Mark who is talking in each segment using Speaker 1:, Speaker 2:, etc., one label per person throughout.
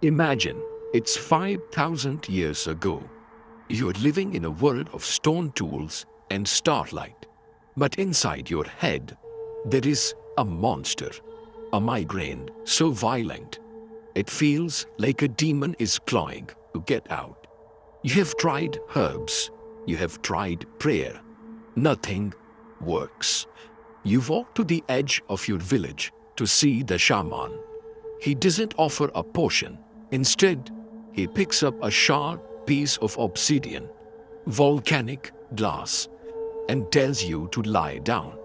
Speaker 1: Imagine, it's 5,000 years ago. You're living in a world of stone tools and starlight. But inside your head, there is a monster, a migraine so violent, it feels like a demon is clawing to get out. You have tried herbs, you have tried prayer. Nothing works. You walk to the edge of your village to see the shaman. He doesn't offer a potion. Instead, he picks up a sharp piece of obsidian, volcanic glass, and tells you to lie down.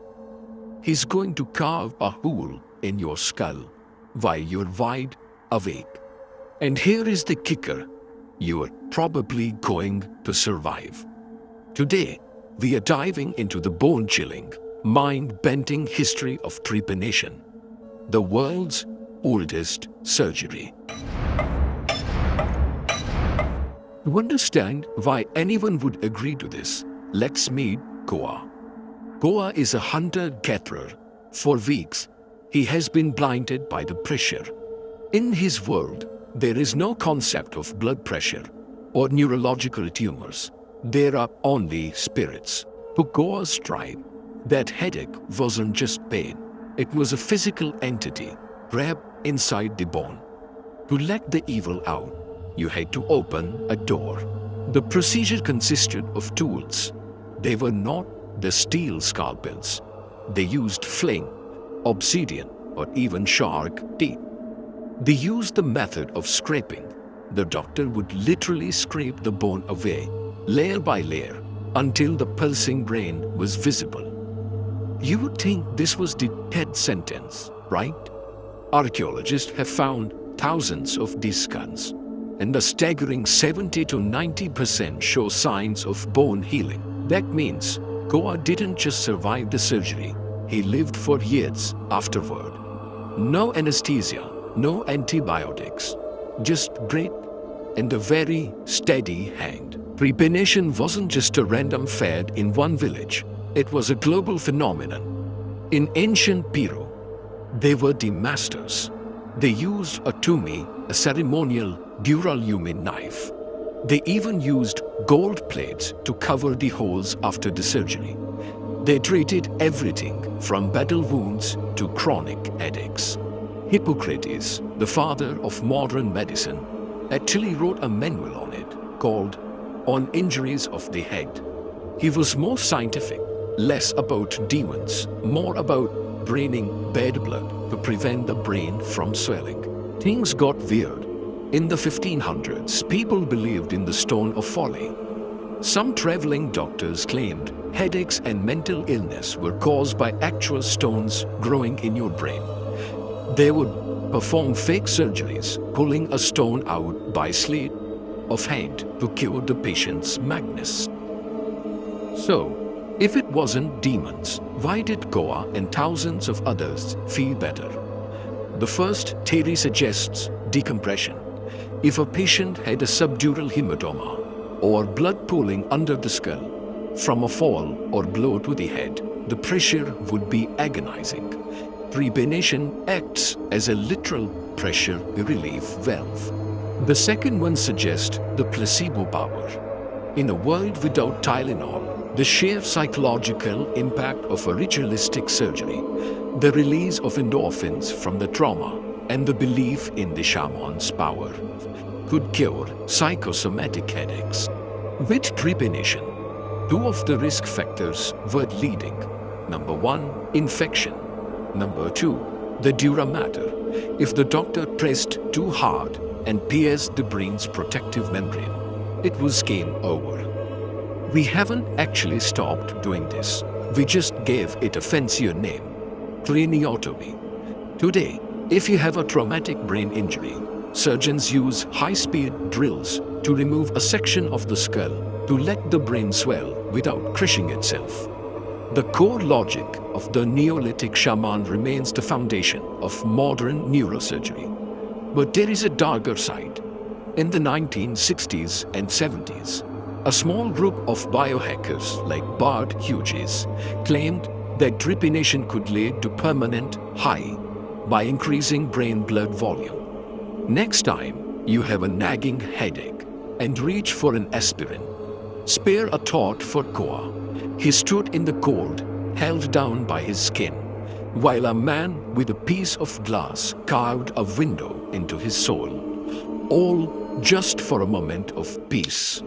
Speaker 1: He's going to carve a hole in your skull while you're wide awake. And here is the kicker. You're probably going to survive. Today, we are diving into the bone-chilling, mind-bending history of trepanation, the world's oldest surgery. To understand why anyone would agree to this, let's meet Goa. Goa is a hunter-gatherer. For weeks, he has been blinded by the pressure. In his world, there is no concept of blood pressure or neurological tumors. There are only spirits. To Goa's tribe, that headache wasn't just pain. It was a physical entity trapped inside the bone. To let the evil out, you had to open a door. The procedure consisted of tools. They were not the steel scalpels. They used flint, obsidian, or even shark teeth. They used the method of scraping. The doctor would literally scrape the bone away, layer by layer, until the pulsing brain was visible. You would think this was the death sentence, right? Archaeologists have found thousands of these skulls, and a staggering 70 to 90% show signs of bone healing. That means Goa didn't just survive the surgery, he lived for years afterward. No anesthesia, no antibiotics, just grit and a very steady hand. Trepanation wasn't just a random fad in one village, it was a global phenomenon. In ancient Peru, they were the masters. They used a tumi, a ceremonial duralumin knife. They even used gold plates to cover the holes after the surgery. They treated everything from battle wounds to chronic headaches. Hippocrates, the father of modern medicine, actually wrote a manual on it called On Injuries of the Head. He was more scientific, less about demons, more about draining bad blood to prevent the brain from swelling. Things got weird. In the 1500s, people believed in the stone of folly. Some traveling doctors claimed headaches and mental illness were caused by actual stones growing in your brain. They would perform fake surgeries, pulling a stone out by sleight of hand to cure the patient's madness. So, if it wasn't demons, why did Goa and thousands of others feel better? The first theory suggests decompression. If a patient had a subdural hematoma or blood pooling under the skull from a fall or blow to the head, the pressure would be agonizing. Trepanation acts as a literal pressure relief valve. The second one suggests the placebo power. In a world without Tylenol, the sheer psychological impact of a ritualistic surgery, the release of endorphins from the trauma, and the belief in the shaman's power could cure psychosomatic headaches. With trepanation, two of the risk factors were leading. Number one, infection. Number two, the dura mater. If the doctor pressed too hard and pierced the brain's protective membrane, it was game over. We haven't actually stopped doing this. We just gave it a fancier name, craniotomy. Today, if you have a traumatic brain injury, surgeons use high-speed drills to remove a section of the skull to let the brain swell without crushing itself. The core logic of the Neolithic shaman remains the foundation of modern neurosurgery. But there is a darker side. In the 1960s and 70s, a small group of biohackers like Bart Hughes claimed that trepanation could lead to permanent high by increasing brain blood volume. Next time you have a nagging headache, and reach for an aspirin. Spare a thought for Koa. He stood in the cold, held down by his skin, while a man with a piece of glass carved a window into his soul. All just for a moment of peace.